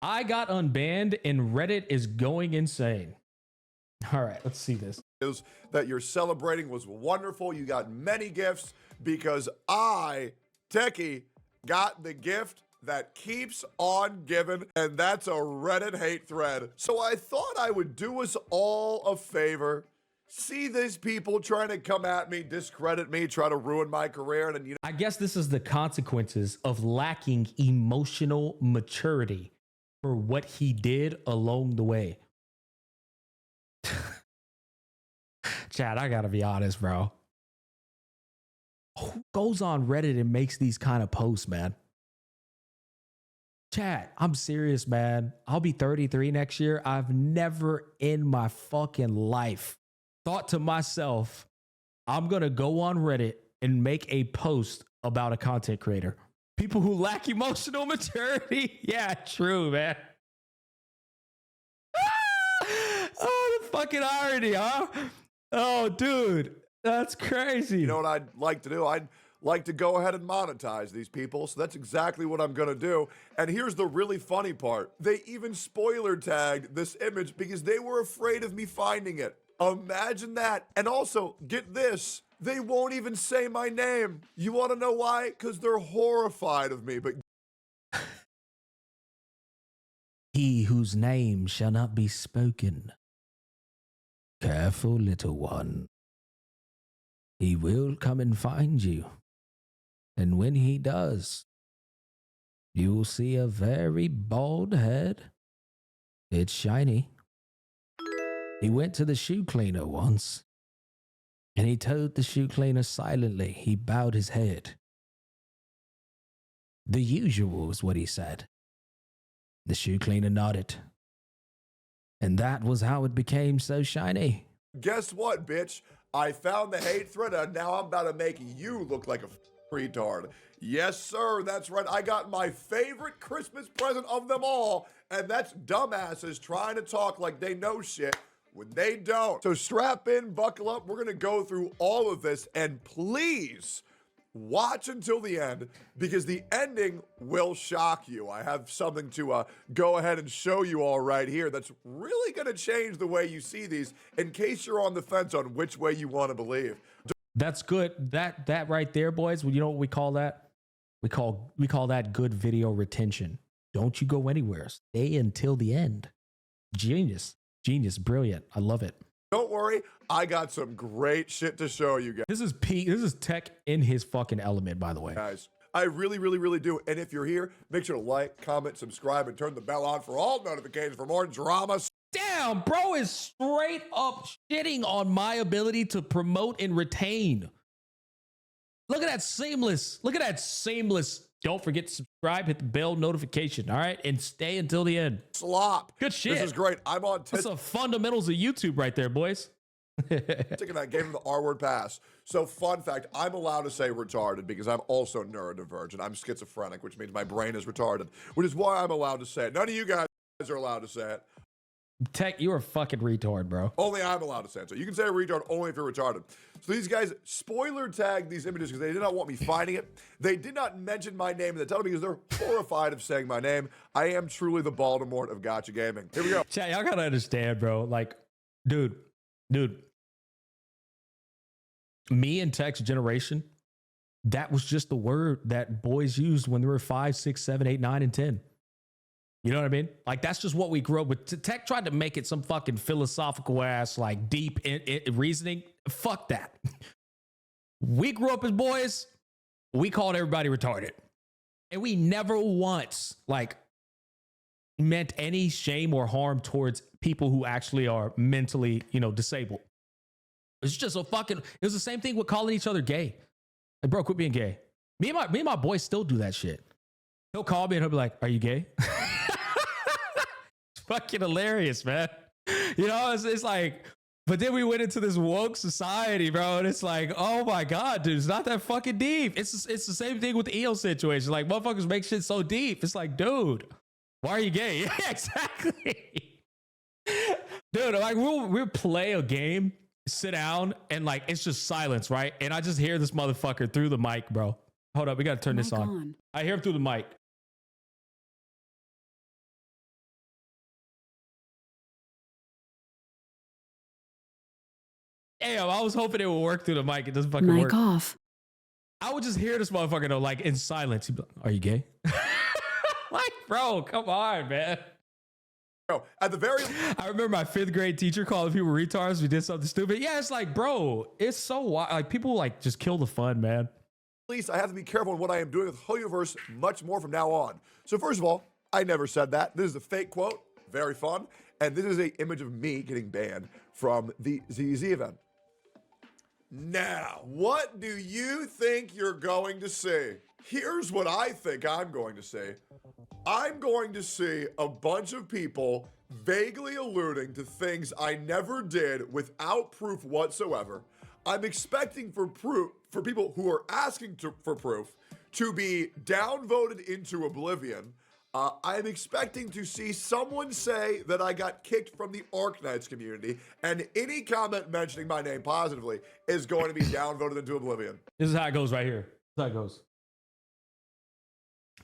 I got unbanned and Reddit is going insane. All right, let's see this. Is that you're celebrating was wonderful. You got many gifts because I, Teccy, got the gift that keeps on giving, and that's a Reddit hate thread. So I thought I would do us all a favor. See these people trying to come at me, discredit me, try to ruin my career. And I guess this is the consequences of lacking emotional maturity for what he did along the way. Chad, I gotta be honest, bro. Who goes on Reddit and makes these kind of posts, man? Chad, I'm serious, man. I'll be 33 next year. I've never in my fucking life thought to myself, I'm gonna go on Reddit and make a post about a content creator. People who lack emotional maturity. Yeah, true, man. Oh, the fucking irony, huh? Oh, dude, that's crazy. You know what I'd like to do? I'd like to go ahead and monetize these people. So that's exactly what I'm going to do. And here's the really funny part. They even spoiler tagged this image because they were afraid of me finding it. Imagine that. And also, get this. They won't even say my name. You want to know why? Because they're horrified of me. But he whose name shall not be spoken. Careful, little one. He will come and find you. And when he does, you will see a very bald head. It's shiny. He went to the shoe cleaner once, and he told the shoe cleaner silently. He bowed his head. The usual is what he said. The shoe cleaner nodded. And that was how it became so shiny. guess what, bitch? I found the hate thread, and now I'm about to make you look like a retard. Yes, sir, that's right. I got my favorite Christmas present of them all, and that's dumbasses trying to talk like they know shit when they don't. So strap in, buckle up. We're going to go through all of this, and please watch until the end, because the ending will shock you. I have something to go ahead and show you all right here that's really going to change the way you see these, in case you're on the fence on which way you want to believe. That's good. That right there, boys. You know what we call that? We call that good video retention. Don't you go anywhere. Stay until the end. Genius. Brilliant. I love it. Don't worry, I got some great shit to show you guys. This is Tech in his fucking element, by the way. Guys, I really do. And if you're here, make sure to like, comment, subscribe, and turn the bell on for all notifications for more drama. Damn, bro is straight up shitting on my ability to promote and retain. Look at that seamless. Don't forget to subscribe, hit the bell notification, all right? And stay until the end. Slop. Good shit. This is great. I'm on That's the fundamentals of YouTube right there, boys. Taking that, gave him the R-word pass. So fun fact, I'm allowed to say retarded because I'm also neurodivergent. I'm schizophrenic, which means my brain is retarded, which is why I'm allowed to say it. None of you guys are allowed to say it. Tech, you're a fucking retard, bro. Only I'm allowed to say it. So you can say a retard only if you're retarded. So these guys spoiler tagged these images because they did not want me finding it. They did not mention my name in the title because they're horrified of saying my name. I am truly the Baldemort of Gacha Gaming. Here we go. Chat, y'all gotta understand, bro. Like, dude. Me and Tech's generation, that was just the word that boys used when they were 5, 6, 7, 8, 9, and 10. You know what I mean? Like, that's just what we grew up with. Tech tried to make it some fucking philosophical ass, like deep in reasoning. Fuck that. We grew up as boys. We called everybody retarded. And we never once, like, meant any shame or harm towards people who actually are mentally, disabled. It's just a fucking, it was the same thing with calling each other gay. Like, bro, quit being gay. Me and my boys still do that shit. He'll call me and he'll be like, are you gay? Fucking hilarious, man. It's like, but then we went into this woke society, bro, and it's like, oh my god, dude, it's not that fucking deep. It's the same thing with the EO situation. Like, motherfuckers make shit so deep. It's like, dude, why are you gay? Yeah, exactly. Dude, like, we'll play a game, sit down, and like, it's just silence, right? And I just hear this motherfucker through the mic, bro. Hold up, we gotta turn this on. I hear him through the mic. Damn, I was hoping it would work through the mic. It doesn't fucking Mic work. off. I would just hear this motherfucker though, like in silence. He'd be like, "Are you gay?" Like, bro, come on, man. At the very I remember my 5th grade teacher calling people retards. We did something stupid. Yeah, it's like, bro, it's so wild. Like, people like just kill the fun, man. least, I have to be careful in what I am doing with Hoyoverse much more from now on. So first of all, I never said that. This is a fake quote. Very fun. And this is an image of me getting banned from the ZZZ event. Now, what do you think you're going to see? Here's what I think I'm going to see. I'm going to see a bunch of people vaguely alluding to things I never did without proof whatsoever. I'm expecting for people who are asking for proof to be downvoted into oblivion. I'm expecting to see someone say that I got kicked from the Arknights community, and any comment mentioning my name positively is going to be downvoted into oblivion. This is how it goes right here. This is how it goes.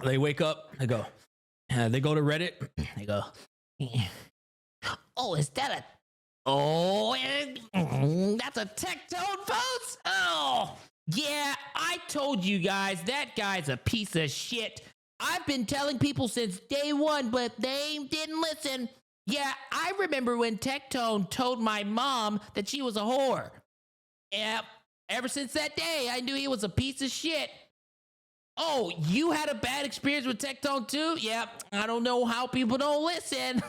They wake up, they go to Reddit, they go, oh, is that a, oh, that's a Tectone post? Oh, yeah, I told you guys that guy's a piece of shit. I've been telling people since day one, but they didn't listen. Yeah, I remember when Tectone told my mom that she was a whore. Yeah, ever since that day, I knew he was a piece of shit. Oh, you had a bad experience with Tectone too? Yeah, I don't know how people don't listen.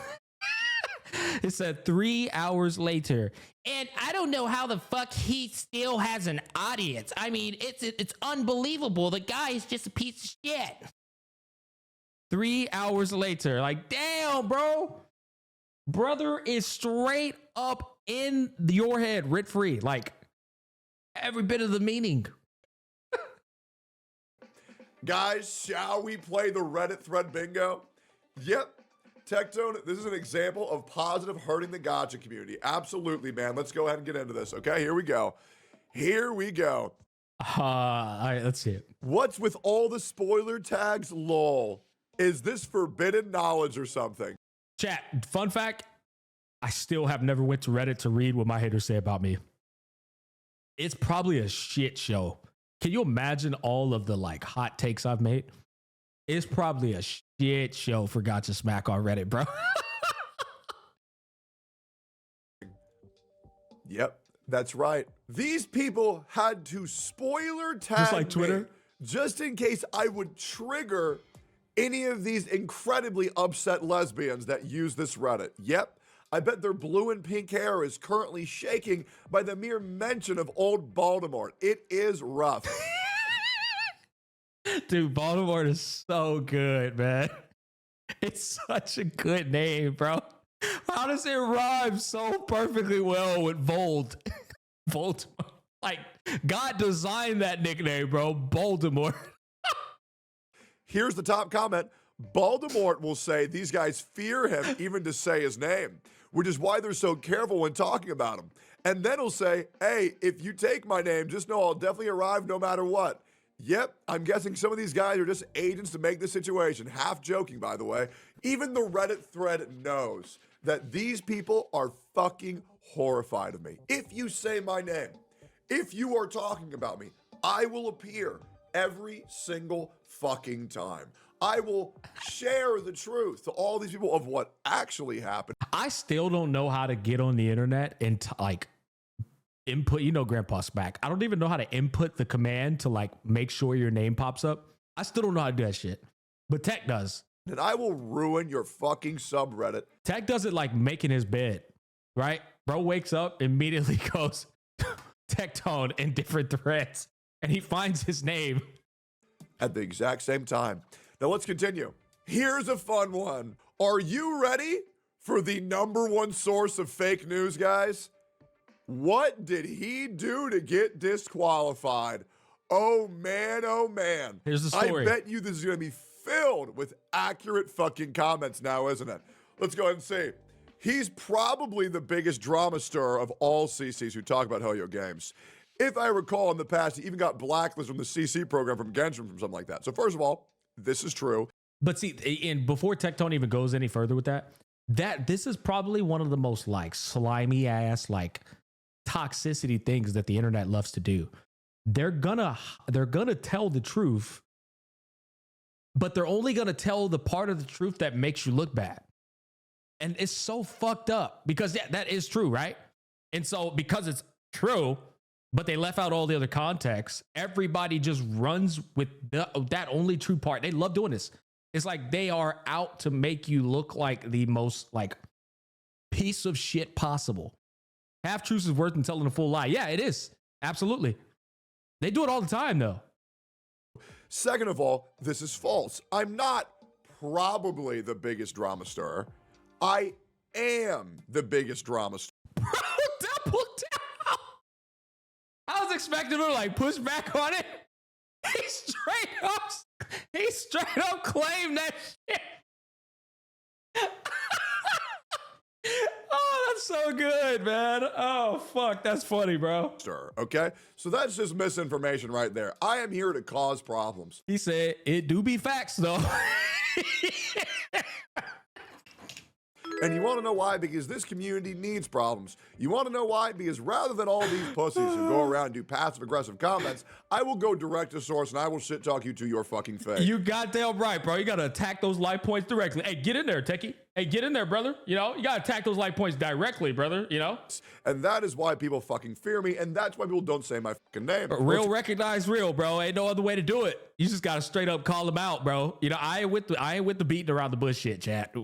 It said 3 hours later. And I don't know how the fuck he still has an audience. I mean, it's unbelievable. The guy is just a piece of shit. 3 hours later, like, damn, bro. Brother is straight up in your head, rent free. Like, every bit of the meaning. Guys, shall we play the Reddit thread bingo? Yep. Tectone, this is an example of positive hurting the gacha community. Absolutely, man. Let's go ahead and get into this, okay? Here we go. Here we go. All right, let's see it. What's with all the spoiler tags, lol? Is this forbidden knowledge or something? Chat, fun fact, I still have never went to Reddit to read what my haters say about me. It's probably a shit show. Can you imagine all of the like hot takes I've made? It's probably a shit show for Gacha Smack on Reddit, bro. Yep, that's right. These people had to spoiler tag Just like Twitter? me just in case I would trigger any of these incredibly upset lesbians that use this Reddit. Yep, I bet their blue and pink hair is currently shaking by the mere mention of old Baldemort. It is rough. Dude, Baldemort is so good, man. It's such a good name, bro. How does it rhyme so perfectly well with Vold? Voldemort. Like, God designed that nickname, bro. Baldemort. Here's the top comment. Baldemort will say these guys fear him even to say his name, which is why they're so careful when talking about him. And then he'll say, hey, if you take my name, just know I'll definitely arrive no matter what. Yep, I'm guessing some of these guys are just agents to make the situation. Half joking, by the way. Even the Reddit thread knows that these people are fucking horrified of me. If you say my name, if you are talking about me, I will appear every single fucking time. I will share the truth to all these people of what actually happened. I still don't know how to get on the internet and like input, you know, Grandpa's back. I don't even know how to input the command to like make sure your name pops up. I still don't know how to do that shit, but Tech does. And I will ruin your fucking subreddit. Tech does it like making his bed, right? Bro wakes up, immediately goes Tectone in different threads, and he finds his name At the exact same time. Now let's continue. Here's a fun one. Are you ready for the #1 source of fake news, guys? What did he do to get disqualified? Oh man, oh man. Here's the story. I bet you this is gonna be filled with accurate fucking comments now, isn't it? Let's go ahead and see. He's probably the biggest drama stirrer of all CCs who talk about Hoyo games. If I recall in the past, he even got blacklisted from the CC program from Genshin from something like that. So first of all, this is true. But see, and before Tectone even goes any further with that, this is probably one of the most like slimy ass, like toxicity things that the internet loves to do. They're gonna tell the truth, but they're only gonna tell the part of the truth that makes you look bad. And it's so fucked up because yeah, that is true, right? And so because it's true, but they left out all the other context, everybody just runs with that only true part. They love doing this. It's like they are out to make you look like the most like piece of shit possible. Half truth is worse than telling a full lie. Yeah, it is. Absolutely. They do it all the time though. Second of all, this is false. I'm not probably the biggest drama stirrer. I am the biggest drama stirrer. Bro, double down. I was expecting him to like push back on it. He straight up claimed that shit. Oh, that's so good, man. Oh, fuck. That's funny, bro. Okay? So that's just misinformation right there. I am here to cause problems. He said, it do be facts, though. And you want to know why? Because this community needs problems. You want to know why? Because rather than all these pussies who go around and do passive-aggressive comments, I will go direct to source and I will shit talk you to your fucking face. You goddamn right, bro. You got to attack those life points directly. Hey, get in there, Teccy. Hey, get in there, brother. You know, you got to attack those life points directly, brother. You know? And that is why people fucking fear me, and that's why people don't say my fucking name. Real recognize real, bro. Ain't no other way to do it. You just got to straight up call them out, bro. You know, I ain't with the beating around the bush shit, chat.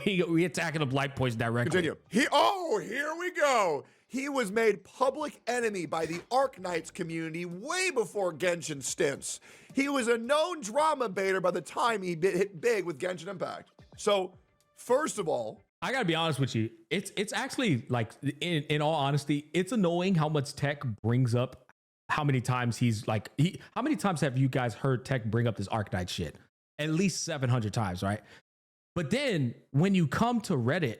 we attacking them life points directly. Continue. Here we go. He was made public enemy by the Arknights community way before Genshin stints. He was a known drama baiter by the time he hit big with Genshin Impact. So, first of all, I gotta be honest with you. It's actually like, in all honesty, it's annoying how much Tech brings up. How many times how many times have you guys heard Tech bring up this Arknight shit? At least 700 times, right? But then when you come to Reddit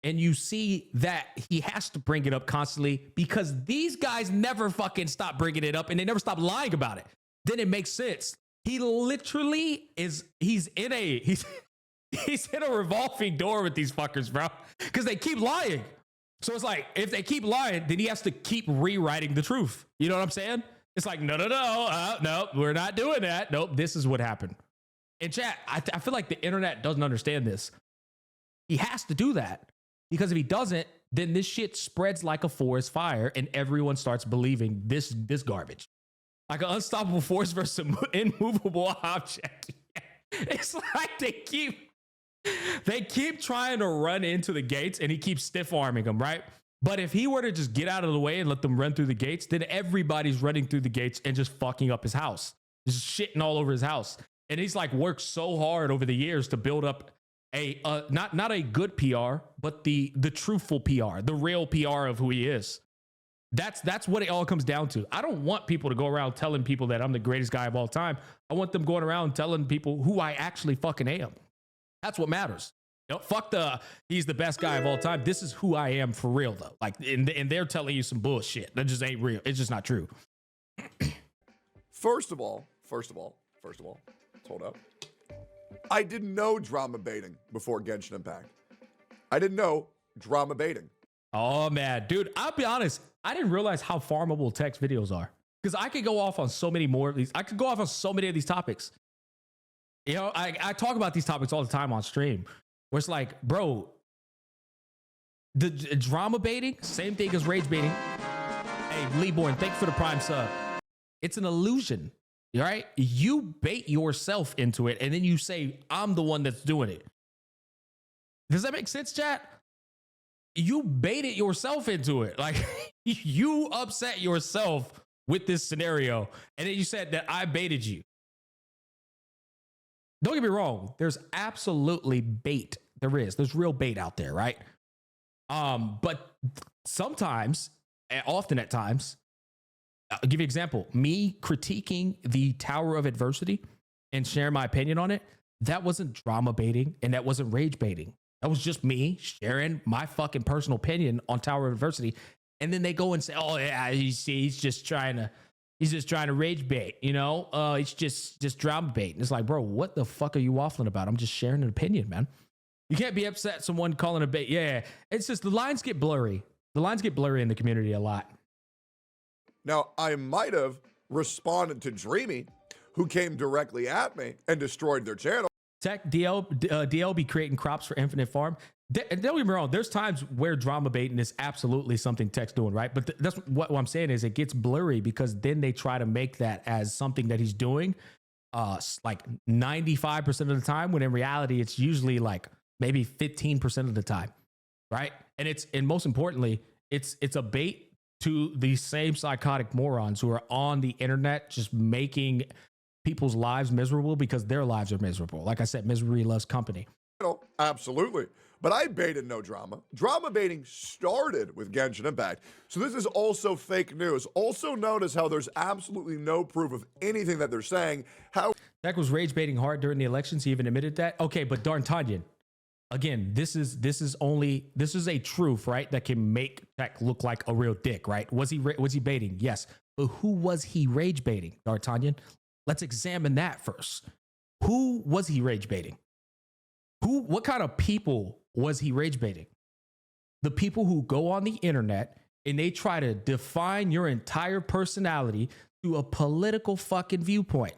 and you see that he has to bring it up constantly because these guys never fucking stop bringing it up and they never stop lying about it, then it makes sense. He literally he's in a revolving door with these fuckers, bro, because they keep lying. So it's like, if they keep lying, then he has to keep rewriting the truth. You know what I'm saying? It's like, no, we're not doing that. Nope, this is what happened. And chat, I feel like the internet doesn't understand this. He has to do that because if he doesn't, then this shit spreads like a forest fire and everyone starts believing this garbage. Like an unstoppable force versus an immovable object. It's like they keep trying to run into the gates and he keeps stiff arming them, right? But if he were to just get out of the way and let them run through the gates, then everybody's running through the gates and just fucking up his house. Just shitting all over his house. And he's like worked so hard over the years to build up a not a good PR, but the truthful PR, the real PR of who he is. That's what it all comes down to. I don't want people to go around telling people that I'm the greatest guy of all time. I want them going around telling people who I actually fucking am. That's what matters. You know, fuck he's the best guy of all time. This is who I am for real though. Like, and they're telling you some bullshit. That just ain't real. It's just not true. First of all, hold up. I didn't know drama baiting before Genshin Impact. I didn't know drama baiting. Oh man, dude, I'll be honest. I didn't realize how farmable text videos are because I could go off on so many more of these. I could go off on so many of these topics. You know, I talk about these topics all the time on stream where it's like, bro, the drama baiting, same thing as rage baiting. Hey, Leeborn, thanks for the prime sub. It's an illusion, right? You bait yourself into it and then you say, I'm the one that's doing it. Does that make sense, chat? You baited yourself into it. Like, you upset yourself with this scenario. And then you said that I baited you. Don't get me wrong. There's absolutely bait. There's real bait out there, right? But sometimes, often at times, I'll give you an example. Me critiquing the Tower of Adversity and sharing my opinion on it, that wasn't drama baiting and that wasn't rage baiting. That was just me sharing my fucking personal opinion on Tower of Adversity. And then they go and say, oh yeah, you see, he's just trying to rage bait, you know? It's just drama bait. And it's like, bro, what the fuck are you waffling about? I'm just sharing an opinion, man. You can't be upset someone calling a bait. Yeah, it's just the lines get blurry. The lines get blurry in the community a lot. Now, I might have responded to Dreamy, who came directly at me and destroyed their channel. Tech DL be creating crops for Infinite Farm. Don't get me wrong. There's times where drama baiting is absolutely something Tech's doing, right? But that's what I'm saying is it gets blurry because then they try to make that as something that he's doing, like 95% of the time, when in reality it's usually like maybe 15% of the time, right? And most importantly, it's a bait to these same psychotic morons who are on the internet just making people's lives miserable because their lives are miserable. Like I said, misery loves company. Absolutely. But I baited no drama. Drama baiting started with Genshin Impact. So this is also fake news. Also notice how there's absolutely no proof of anything that they're saying. How Tech was rage baiting hard during the elections. He even admitted that. Okay, but D'Artagnan, again, this is a truth, right? That can make Tech look like a real dick, right? Was he baiting? Yes. But who was he rage baiting, D'Artagnan? Let's examine that first. Who was he rage baiting? What kind of people was he rage baiting? The people who go on the internet and they try to define your entire personality through a political fucking viewpoint.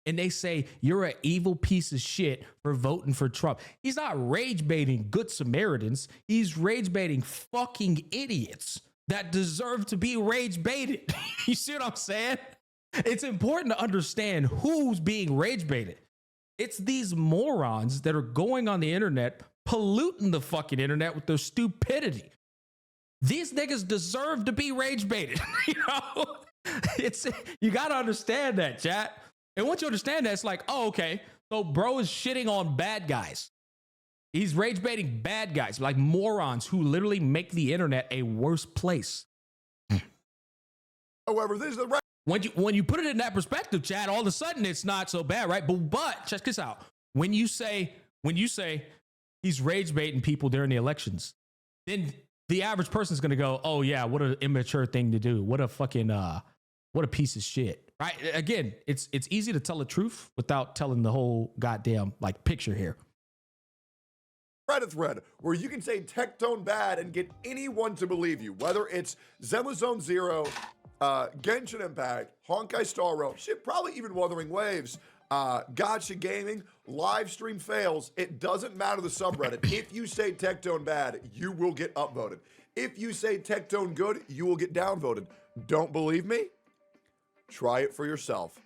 And they say you're an evil piece of shit for voting for Trump. He's not rage baiting good Samaritans. He's rage baiting fucking idiots that deserve to be rage baited. You see what I'm saying? It's important to understand who's being rage baited. It's these morons that are going on the internet, polluting the fucking internet with their stupidity. These niggas deserve to be rage baited. You know, you got to understand that, chat. And once you understand that, it's like, oh, okay. So bro is shitting on bad guys. He's rage baiting bad guys, like morons who literally make the internet a worse place. However, this is the right. When you put it in that perspective, Chad, all of a sudden it's not so bad, right? But check this out. When you say he's rage baiting people during the elections, then the average person is going to go, oh yeah, what an immature thing to do. What a fucking, what a piece of shit, right? Again, it's easy to tell the truth without telling the whole goddamn like picture here. Reddit thread where you can say Tectone bad and get anyone to believe you, whether it's Zenless Zone Zero, Genshin Impact, Honkai Star Rail, shit, probably even Wuthering Waves, Gacha Gaming, live stream fails. It doesn't matter the subreddit. If you say Tectone bad, you will get upvoted. If you say Tectone good, you will get downvoted. Don't believe me? Try it for yourself.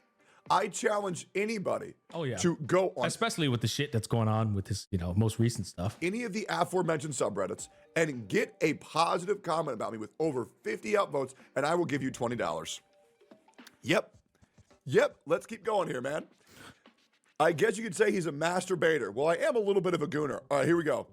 I challenge anybody to go on, especially with the shit that's going on with this, most recent stuff, any of the aforementioned subreddits and get a positive comment about me with over 50 upvotes, and I will give you $20. Yep. Let's keep going here, man. I guess you could say he's a masturbator. Well, I am a little bit of a gooner. All right, here we go.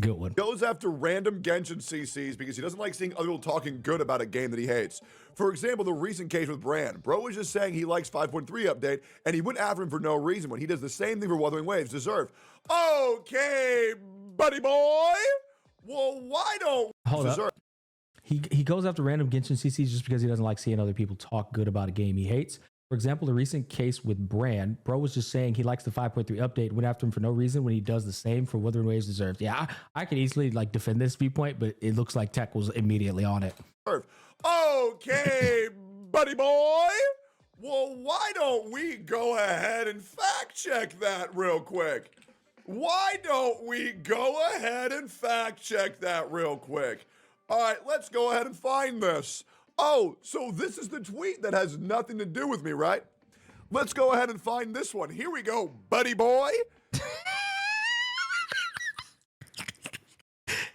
Good one. Goes after random Genshin CCs because he doesn't like seeing other people talking good about a game that he hates. For example, the recent case with Brand. Bro was just saying he likes 5.3 update, and he went after him for no reason when he does the same thing for Wuthering Waves. Deserved. Okay, buddy boy. Well, why don't hold up? He goes after random Genshin CCs just because he doesn't like seeing other people talk good about a game he hates. For example, the recent case with Brand, bro was just saying he likes the 5.3 update, went after him for no reason when he does the same for Wuthering Waves Deserved. Yeah, I can easily defend this viewpoint, but it looks like Tech was immediately on it. Okay, buddy boy. Well, why don't we go ahead and fact check that real quick? Why don't we go ahead and fact check that real quick? All right, let's go ahead and find this. Oh, so this is the tweet that has nothing to do with me, right? Let's go ahead and find this one. Here we go, buddy boy. That's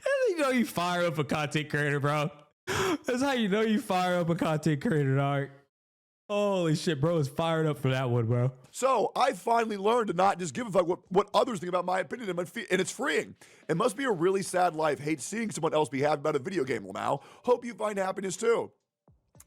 how you know you fire up a content creator, bro. That's how you know you fire up a content creator, dog. Holy shit, bro is fired up for that one, bro. So I finally learned to not just give a fuck what others think about my opinion, and it's freeing. It must be a really sad life. Hate seeing someone else be happy about a video game. Well, now, hope you find happiness too.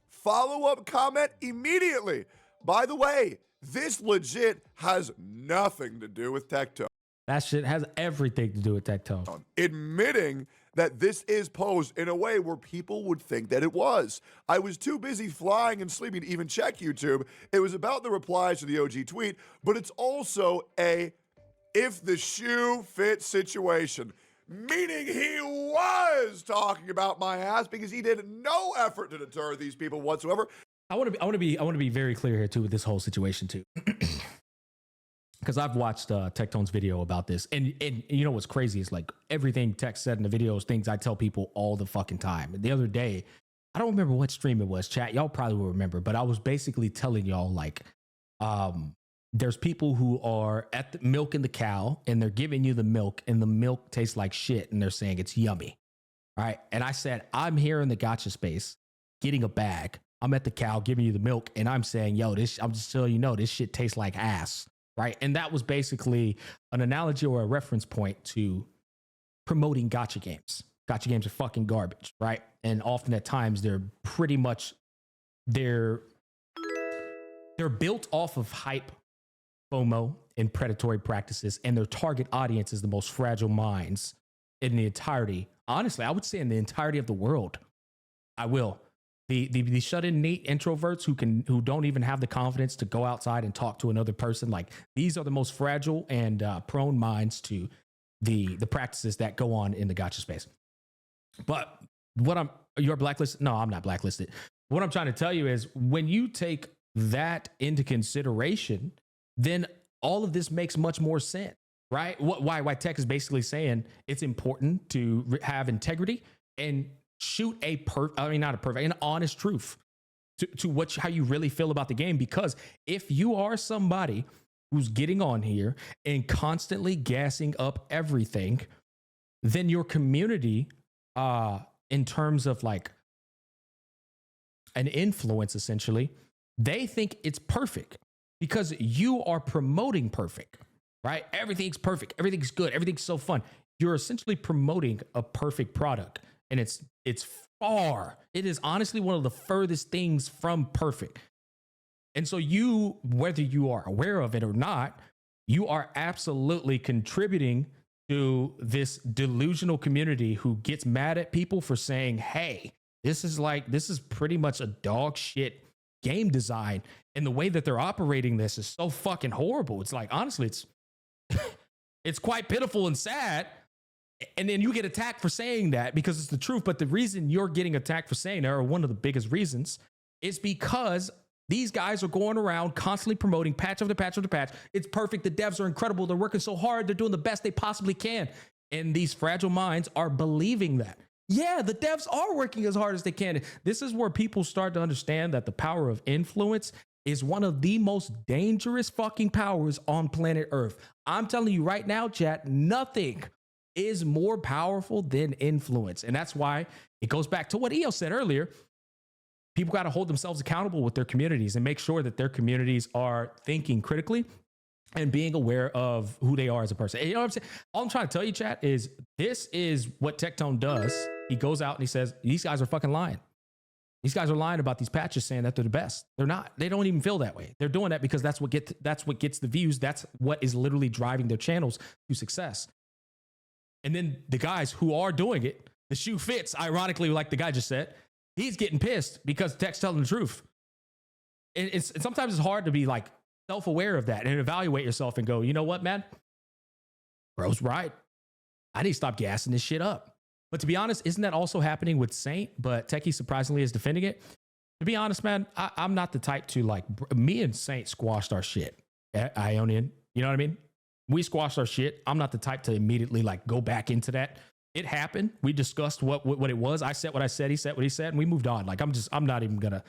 Follow-up comment immediately. By the way, this legit has nothing to do with Tectone. That shit has everything to do with Tectone. Admitting that this is posed in a way where people would think that it was. I was too busy flying and sleeping to even check YouTube. It was about the replies to the OG tweet, but it's also a if the shoe fits situation. meaning he was talking about my ass because he did no effort to deter these people whatsoever. I want to be very clear here too with this whole situation too. Because I've watched Tectone's video about this, and you know what's crazy is like everything Tech said in the videos, things I tell people all the fucking time. The other day, I don't remember what stream it was, chat. Y'all probably will remember, but I was basically telling y'all like, there's people who are at the milking the cow, and they're giving you the milk, and the milk tastes like shit, and they're saying it's yummy, right? And I said, I'm here in the gacha space, getting a bag. I'm at the cow giving you the milk, and I'm saying, yo, I'm just telling you, no, this shit tastes like ass. Right. And that was basically an analogy or a reference point to promoting gacha games. Gacha games are fucking garbage. Right. And often at times they're pretty much they're built off of hype, FOMO, and predatory practices. And their target audience is the most fragile minds in the entirety. Honestly, I would say in the entirety of the world. I will. The shut-in neat introverts who don't even have the confidence to go outside and talk to another person, like these are the most fragile and prone minds to the practices that go on in the gacha space. But you're blacklisted? No, I'm not blacklisted. What I'm trying to tell you is when you take that into consideration, then all of this makes much more sense, right? Why Tech is basically saying it's important to have integrity and shoot an honest truth to how you really feel about the game. Because if you are somebody who's getting on here and constantly gassing up everything, then your community, in terms of like an influence, essentially, they think it's perfect because you are promoting perfect, right? Everything's perfect. Everything's good. Everything's so fun. You're essentially promoting a perfect product. And it is honestly one of the furthest things from perfect. And so whether you are aware of it or not, you are absolutely contributing to this delusional community who gets mad at people for saying, hey, this is pretty much a dog shit game design. And the way that they're operating this is so fucking horrible. It's like, honestly, it's quite pitiful and sad. And then you get attacked for saying that because it's the truth. But the reason you're getting attacked for saying that, or one of the biggest reasons, is because these guys are going around constantly promoting patch after patch after patch. It's perfect. The devs are incredible. They're working so hard. They're doing the best they possibly can. And these fragile minds are believing that. Yeah, the devs are working as hard as they can. This is where people start to understand that the power of influence is one of the most dangerous fucking powers on planet Earth. I'm telling you right now, chat, nothing is more powerful than influence. And that's why it goes back to what EO said earlier. People got to hold themselves accountable with their communities and make sure that their communities are thinking critically and being aware of who they are as a person. And you know what I'm saying? All I'm trying to tell you, chat, is this is what Tectone does. He goes out and he says, these guys are fucking lying. These guys are lying about these patches saying that they're the best. They're not. They don't even feel that way. They're doing that because that's what gets the views. That's what is literally driving their channels to success. And then the guys who are doing it, the shoe fits, ironically, like the guy just said, he's getting pissed because Tech's telling the truth. And sometimes it's hard to be like self-aware of that and evaluate yourself and go, you know what, man? Bro's right. I need to stop gassing this shit up. But to be honest, isn't that also happening with Saint? But Teccy surprisingly is defending it. To be honest, man, I'm not the type to like, me and Saint squashed our shit at Ionian. You know what I mean? We squashed our shit. I'm not the type to immediately like go back into that. It happened. We discussed what it was. I said what I said. He said what he said, and we moved on. Like I'm not even gonna.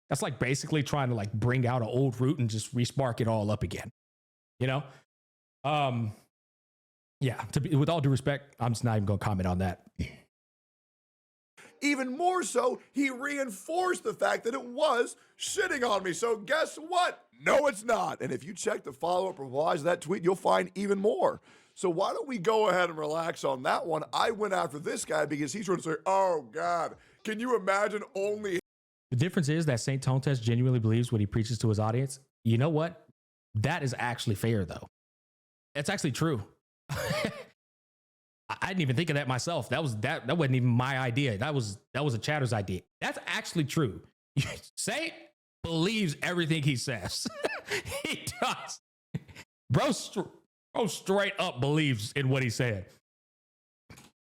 That's like basically trying to like bring out an old root and just respark it all up again. You know? Yeah. With all due respect, I'm just not even gonna comment on that. Even more so, he reinforced the fact that it was shitting on me. So guess what? No, it's not. And if you check the follow-up replies to that tweet, you'll find even more. So why don't we go ahead and relax on that one? I went after this guy because he's trying to say, oh, God, can you imagine only... The difference is that Saint Tone Test genuinely believes what he preaches to his audience. You know what? That is actually fair, though. It's actually true. I didn't even think of that myself. That wasn't even my idea. That was a chatter's idea. That's actually true. Saint believes everything he says. He does. Bro straight up believes in what he said.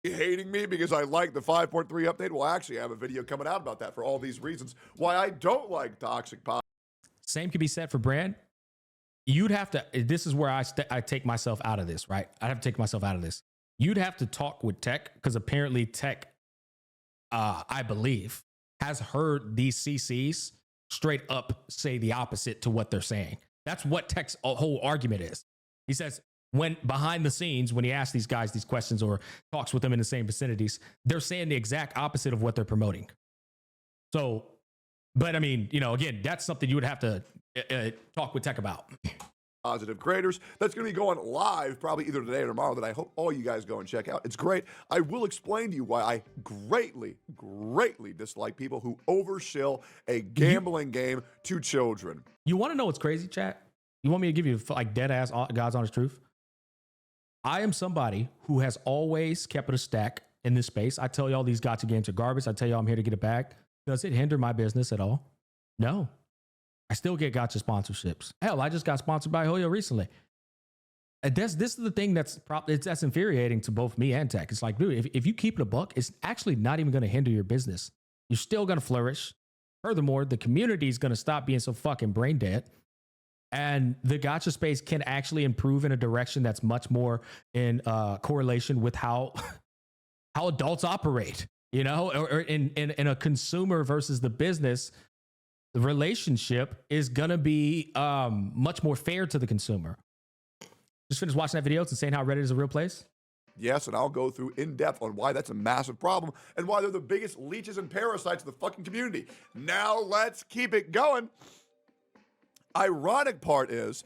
hating me because I like the 5.3 update? Well, actually, I have a video coming out about that for all these reasons why I don't like toxic positive. Same could be said for brand. You'd have to, this is where I take myself out of this, right? I have to take myself out of this. You'd have to talk with Tech, because apparently Tech, I believe, has heard these CCs straight up say the opposite to what they're saying. That's what Tech's whole argument is. He says, when behind the scenes, when he asks these guys these questions or talks with them in the same vicinities, they're saying the exact opposite of what they're promoting. So, but I mean, you know, again, that's something you would have to talk with Tech about. Positive creators. That's going to be going live probably either today or tomorrow, that I hope all you guys go and check out. It's great. I will explain to you why I greatly dislike people who overshill a gambling game to children. You want to know what's crazy, chat? You want me to give you like dead ass God's honest truth? I am somebody who has always kept it a stack in this space. I tell y'all these gacha games are garbage. I tell y'all I'm here to get it back. Does it hinder my business at all? No. I still get gacha sponsorships. Hell, I just got sponsored by Hoyo recently. And this is the thing that's infuriating to both me and Tech. It's like, dude, if you keep it a buck, it's actually not even going to hinder your business. You're still going to flourish. Furthermore, the community is going to stop being so fucking brain dead. And the gacha space can actually improve in a direction that's much more in correlation with how adults operate, you know, or in a consumer versus the business. The relationship is going to be much more fair to the consumer. Just finished watching that video and saying how Reddit is a real place. Yes, and I'll go through in depth on why that's a massive problem and why they're the biggest leeches and parasites of the fucking community. Now let's keep it going. Ironic part is,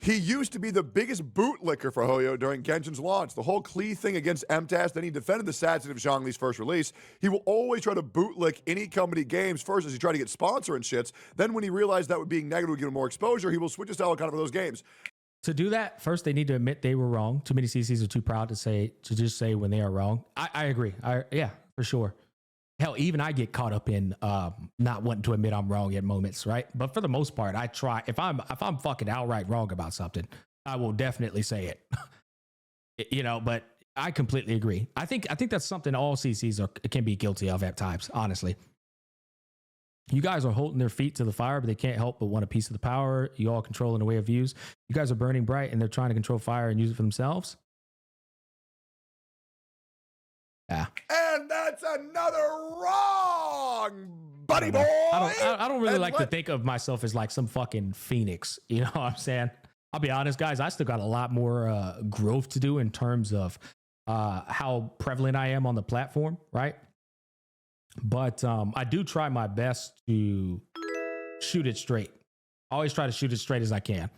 he used to be the biggest bootlicker for Hoyo during Genshin's launch. The whole Klee thing against MTAS, then he defended the sad state of Zhongli's first release. He will always try to bootlick any company games first as he tried to get sponsor and shits. Then when he realized that would being negative would give him more exposure, he will switch his style kind of for those games. To do that, first they need to admit they were wrong. Too many CCs are too proud to just say when they are wrong. I agree. Yeah, for sure. Hell, even I get caught up in not wanting to admit I'm wrong at moments, right? But for the most part, I try. If I'm fucking outright wrong about something, I will definitely say it. You know, but I completely agree. I think that's something all CCs can be guilty of at times, honestly. You guys are holding their feet to the fire, but they can't help but want a piece of the power. You all controlling the way of views. You guys are burning bright, and they're trying to control fire and use it for themselves. Yeah. And that's another wrong, buddy boy. I don't really like to think of myself as like some fucking phoenix. You know what I'm saying? I'll be honest, guys. I still got a lot more growth to do in terms of how prevalent I am on the platform, right? But I do try my best to shoot it straight. I always try to shoot it straight as I can.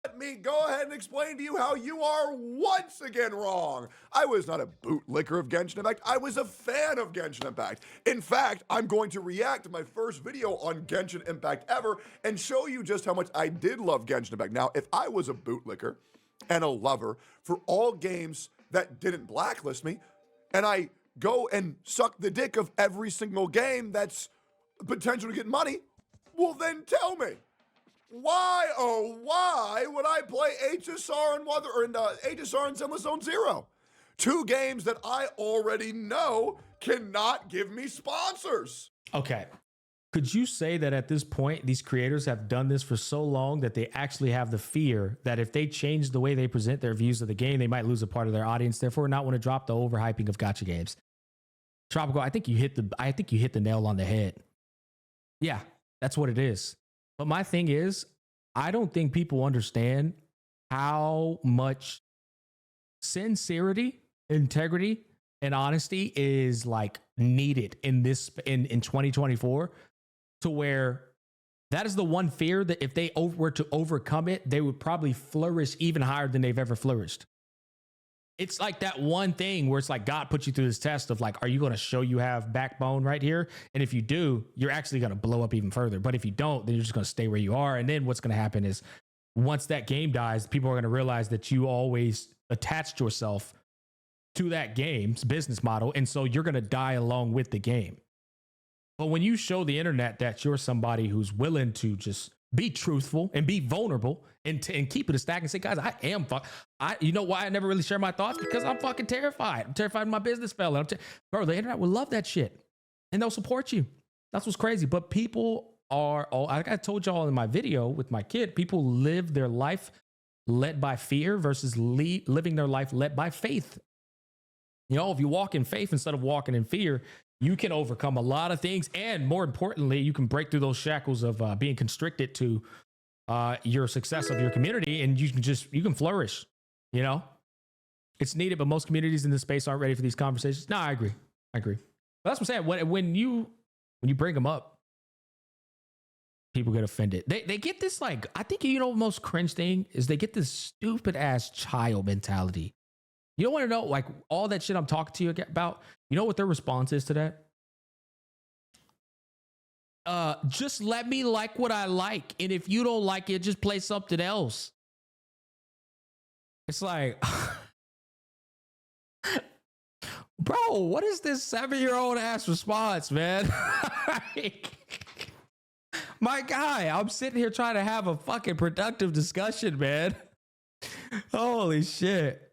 Let me go ahead and explain to you how you are once again wrong. I was not a bootlicker of Genshin Impact. I was a fan of Genshin Impact. In fact, I'm going to react to my first video on Genshin Impact ever and show you just how much I did love Genshin Impact. Now, if I was a bootlicker and a lover for all games that didn't blacklist me, and I go and suck the dick of every single game that's potential to get money, well then tell me. Why, oh why, would I play HSR and HSR and Zenless Zone Zero? Two games that I already know cannot give me sponsors. Okay. Could you say that at this point, these creators have done this for so long that they actually have the fear that if they change the way they present their views of the game, they might lose a part of their audience, therefore not want to drop the overhyping of gacha games? Tropical, I think you hit the nail on the head. Yeah, that's what it is. But my thing is, I don't think people understand how much sincerity, integrity, and honesty is like needed in 2024, to where that is the one fear that if they were to overcome it, they would probably flourish even higher than they've ever flourished. It's like that one thing where it's like God put you through this test of like, are you going to show you have backbone right here? And if you do, you're actually going to blow up even further. But if you don't, then you're just going to stay where you are. And then what's going to happen is once that game dies, people are going to realize that you always attached yourself to that game's business model. And so you're going to die along with the game. But when you show the internet that you're somebody who's willing to just be truthful and be vulnerable and keep it a stack and say, guys, I am you know why I never really share my thoughts? Because I'm fucking terrified. I'm terrified my business fell. Bro, the internet will love that shit and they'll support you. That's what's crazy. But people are, like I told y'all in my video with my kid, people live their life led by fear versus living their life led by faith. You know, if you walk in faith instead of walking in fear, you can overcome a lot of things. And more importantly, you can break through those shackles of being constricted to your success of your community, and you can flourish. You know, it's needed, but most communities in this space aren't ready for these conversations. No, I agree. But that's what I'm saying. When you bring them up, people get offended. They get this, like, I think, you know, the most cringe thing is they get this stupid ass child mentality. You don't want to know, like, all that shit I'm talking to you about. You know what their response is to that? Just let me like what I like. And if you don't like it, just play something else. It's like, bro, what is this 7-year-old ass response, man? My guy, I'm sitting here trying to have a fucking productive discussion, man. Holy shit.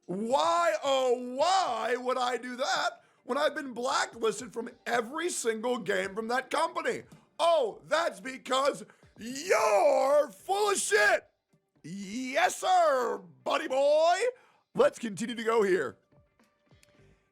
Why, oh, why would I do that when I've been blacklisted from every single game from that company? Oh, that's because you're full of shit. Yes, sir, buddy boy. Let's continue to go here.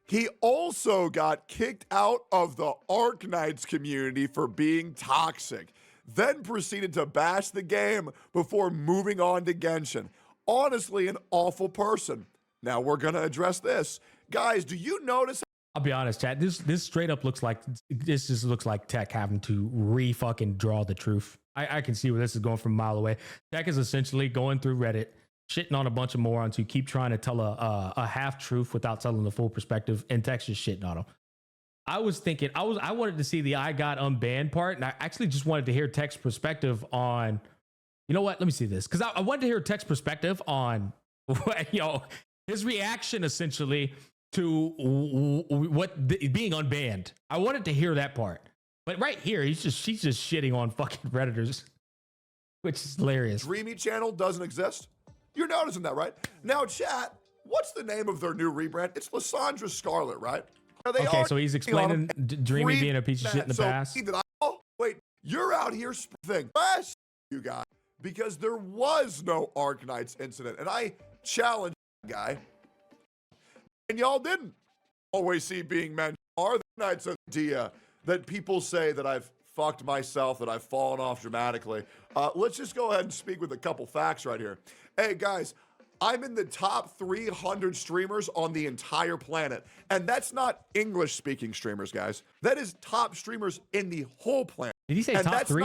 He also got kicked out of the Arknights community for being toxic, then proceeded to bash the game before moving on to Genshin. Honestly, an awful person. Now we're going to address this. Guys, do you notice? I'll be honest, chat. This straight up looks like, this just looks like Tech having to fucking draw the truth. I can see where this is going from a mile away. Tech is essentially going through Reddit, shitting on a bunch of morons who keep trying to tell a half truth without telling the full perspective, and Tech's just shitting on them. I was thinking, I wanted to see the I got unbanned part, and I actually just wanted to hear Tech's perspective on, you know what? Let me see this, because I wanted to hear Tech's perspective on, you know, his reaction essentially to being unbanned. I wanted to hear that part, but right here, she's just shitting on fucking Redditors, which is hilarious. Dreamy channel doesn't exist. You're noticing that, right? Now, chat, what's the name of their new rebrand? It's Lysandra Scarlet, right? Okay, so he's explaining Dreamy being a piece of shit in the past. Oh, wait, you're out here thing, you guys, because there was no Arknights incident, and I challenge that guy, and y'all didn't always see being mentioned. Are the Arknights an idea that people say that I've fucked myself, that I've fallen off dramatically? Let's just go ahead and speak with a couple facts right here. Hey guys, I'm in the top 300 streamers on the entire planet. And that's not English speaking streamers, guys. That is top streamers in the whole planet. Did he say and top 3?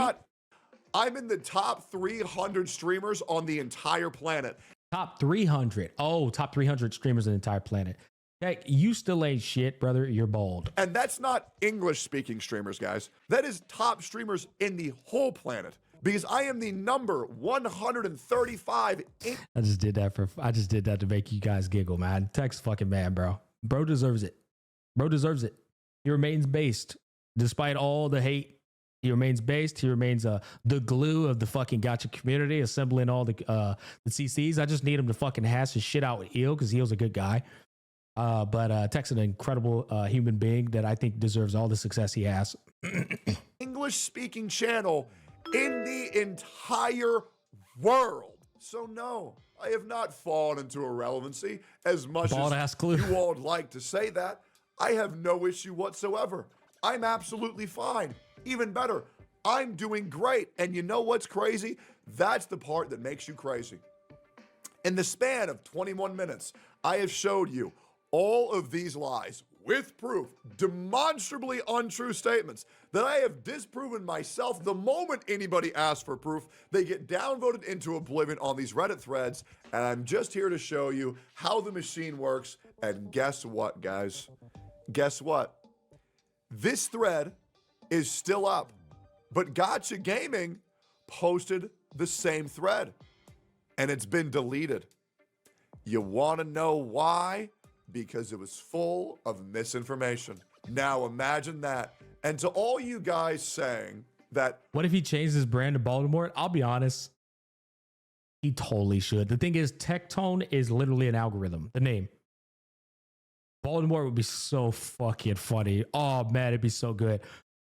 I'm in the top 300 streamers on the entire planet. Top 300. Oh, top 300 streamers on the entire planet. Hey, you still ain't shit, brother. You're bald. And that's not English speaking streamers, guys. That is top streamers in the whole planet. Because I am the number 135. I just did that to make you guys giggle, man. Tech's fucking man, bro. Bro deserves it. He remains based. Despite all the hate, he remains based. He remains the glue of the fucking gacha community, assembling all the CCs. I just need him to fucking hash his shit out with Eel, because Eel's a good guy. But Tech's an incredible human being that I think deserves all the success he has. English speaking channel in the entire world. So no, I have not fallen into irrelevancy as much as you all would like to say that. I have no issue whatsoever. I'm absolutely fine. Even better, I'm doing great. And you know what's crazy? That's the part that makes you crazy. In the span of 21 minutes, I have showed you all of these lies with proof, demonstrably untrue statements that I have disproven myself. The moment anybody asks for proof, they get downvoted into oblivion on these Reddit threads. And I'm just here to show you how the machine works. And guess what, guys? Guess what? This thread is still up, but Gacha Gaming posted the same thread and it's been deleted. You want to know why? Because it was full of misinformation. Now imagine that. And to all you guys saying that What if he changed his brand to Baldemort? I'll be honest. He totally should. The thing is, Tectone is literally an algorithm. The name. Baldemort would be so fucking funny. Oh, man, it'd be so good.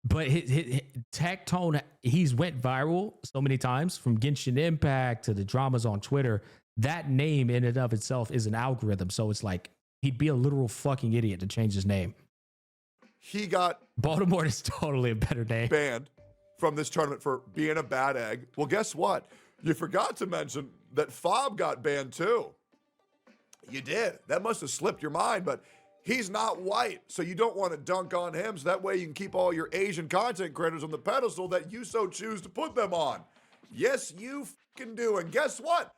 But Tectone, he's went viral so many times, from Genshin Impact to the dramas on Twitter. That name in and of itself is an algorithm. So it's like, he'd be a literal fucking idiot to change his name. he got Baldemort is totally a better name. banned from this tournament for being a bad egg. Well, guess what? You forgot to mention that Fob got banned too. You did. That must have slipped your mind, but he's not white, so you don't want to dunk on him, so that way you can keep all your Asian content creators on the pedestal that you so choose to put them on. Yes, you fucking do. And guess what,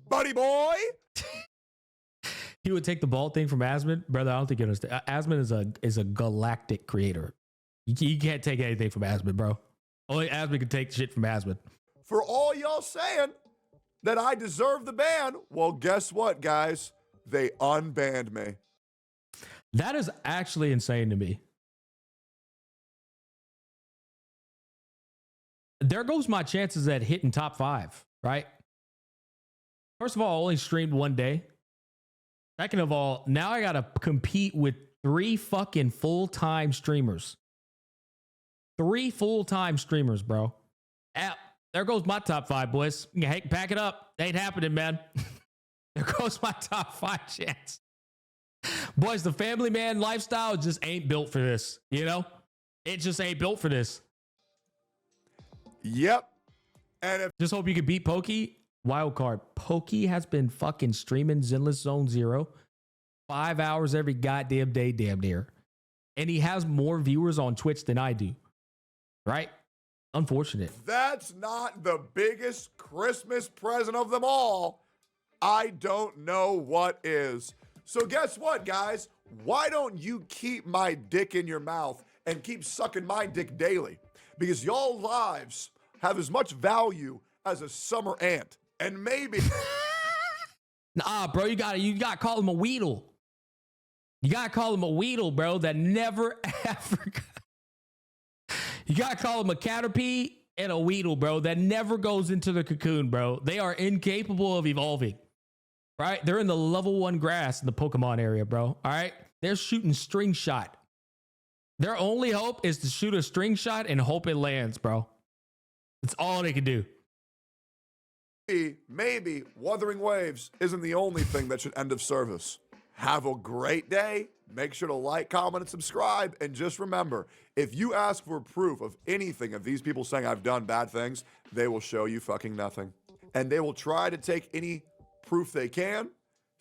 buddy boy? He would take the bald thing from Asmon. Brother, I don't think you understand. Asmon is a galactic creator. You can't take anything from Asmon, bro. Only Asmon can take shit from Asmon. For all y'all saying that I deserve the ban, well, guess what, guys? They unbanned me. That is actually insane to me. There goes my chances at hitting top 5, right? First of all, I only streamed one day. Second of all, now I got to compete with 3 fucking full-time streamers. 3 full-time streamers, bro. There goes my top 5, boys. Hey, pack it up. Ain't happening, man. There goes my top 5 chance. Boys, the family man lifestyle just ain't built for this. You know? It just ain't built for this. Yep. And if Just hope you can beat Pokey. Wildcard. Pokey has been fucking streaming Zenless Zone Zero 5 hours every goddamn day, damn near. And he has more viewers on Twitch than I do. Right? Unfortunate. that's not the biggest Christmas present of them all, I don't know what is. So guess what, guys? Why don't you keep my dick in your mouth and keep sucking my dick daily? Because y'all lives have as much value as a summer ant. And maybe Nah, bro, you gotta call him a Weedle. You gotta call him a Weedle, bro, that never ever. You gotta call him a Caterpie and a Weedle, bro, that never goes into the cocoon, bro. They are incapable of evolving. Right? They're in the level 1 grass in the Pokemon area, bro. All right? They're shooting string shot. Their only hope is to shoot a string shot and hope it lands, bro. That's all they can do. maybe Wuthering Waves isn't the only thing that should end of service. Have a great day. Make sure to like, comment, and subscribe. And just remember, if you ask for proof of anything of these people saying I've done bad things, they will show you fucking nothing. And they will try to take any proof they can,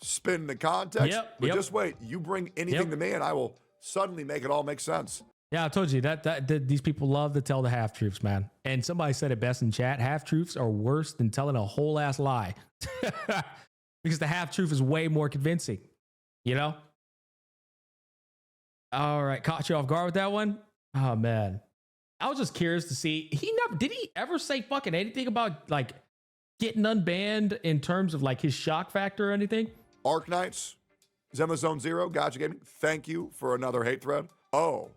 spin the context. But just wait, you bring anything to me and I will suddenly make it all make sense. Yeah, I told you that these people love to tell the half-truths, man. And somebody said it best in chat. Half-truths are worse than telling a whole ass lie. Because the half-truth is way more convincing. You know? All right, caught you off guard with that one? Oh, man. I was just curious to see. Did he ever say fucking anything about, like, getting unbanned in terms of, like, his shock factor or anything? Arknights, Zenless Zone Zero, Gacha Gaming, thank you for another hate thread. Oh,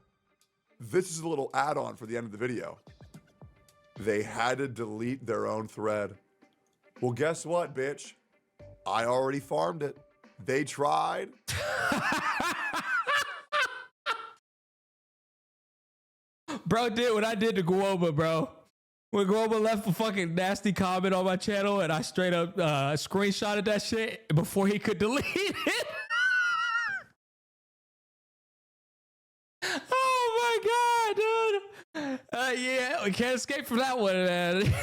this is a little add-on for the end of the video. They had to delete their own thread. Well, guess what, bitch? I already farmed it. They tried. Bro did what I did to Guoba, bro. When Guoba left a fucking nasty comment on my channel and I straight up screenshotted that shit before he could delete it. Oh my God, dude. Yeah, we can't escape from that one, man.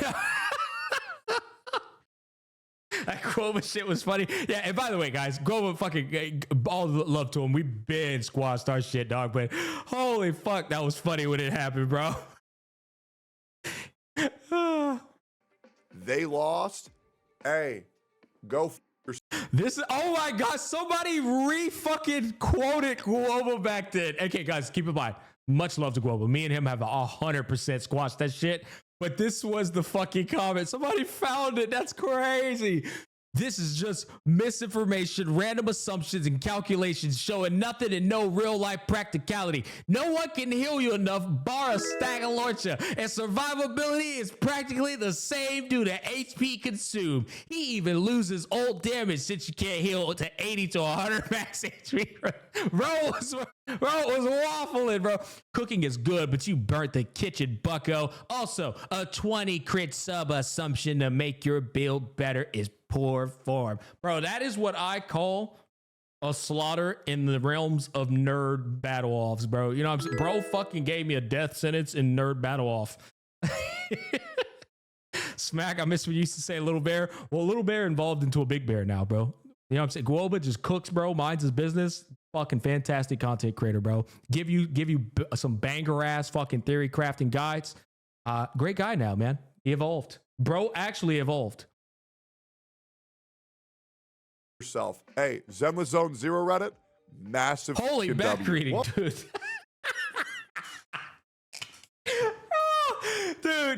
That Guoba shit was funny. Yeah, and by the way, guys, Guoba fucking all the love to him. We been squashed our shit, dog. But holy fuck, that was funny when it happened, bro. They lost. Hey, go This is, oh my God, somebody re-fucking quoted Guoba back then. Okay, guys, keep in mind, much love to Guoba. Me and him have 100% squashed that shit. But this was the fucking comment. Somebody found it. That's crazy. This is just misinformation, random assumptions, and calculations showing nothing and no real life practicality. No one can heal you enough, bar a stack of Lorcha, and survivability is practically the same due to HP consumed. He even loses old damage since you can't heal to 80 to 100 max HP. Bro was waffling, bro. Cooking is good, but you burnt the kitchen, bucko. Also, a 20 crit sub assumption to make your build better is poor form. Bro, that is what I call a slaughter in the realms of nerd battle offs, bro. You know what I'm saying? Bro fucking gave me a death sentence in nerd battle off. Smack, I miss when you used to say little bear. Well, little bear evolved into a big bear now, bro. You know what I'm saying? Guoba just cooks, bro. Minds his business. Fucking fantastic content creator, bro. Give you some banger ass fucking theory crafting guides. Great guy now, man. He evolved. Bro actually evolved. Yourself. Hey, Zenless Zone Zero Reddit, massive. Holy back reading, dude.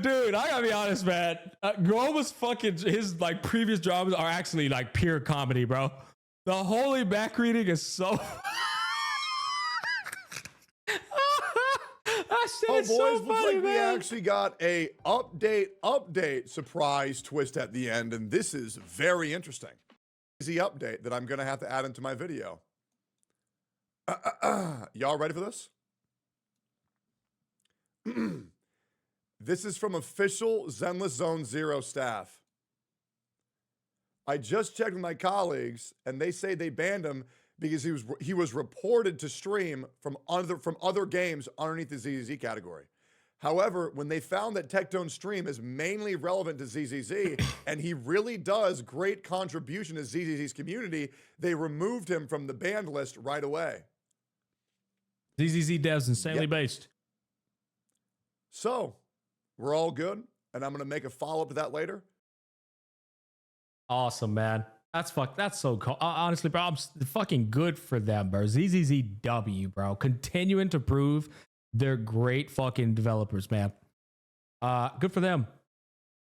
Dude, I gotta be honest, man. Guoba's fucking his like previous dramas are actually like pure comedy, bro. The holy back reading is so. Oh, boys, so looks funny, like we man. actually got a update surprise twist at the end, and this is very interesting. Easy update that I'm gonna have to add into my video. Y'all ready for this? This is from official Zenless Zone Zero staff. I just checked with my colleagues, and they say they banned him because he was reported to stream from other games underneath the ZZZ category. However, when they found that Tectone's stream is mainly relevant to ZZZ, and he really does great contribution to ZZZ's community, they removed him from the banned list right away. ZZZ devs insanely based. So, we're all good, and I'm going to make a follow-up to that later. Awesome, man. That's so cool. Honestly, bro, I'm fucking good for them, bro. ZZZW, bro. Continuing to prove they're great fucking developers, man. Good for them.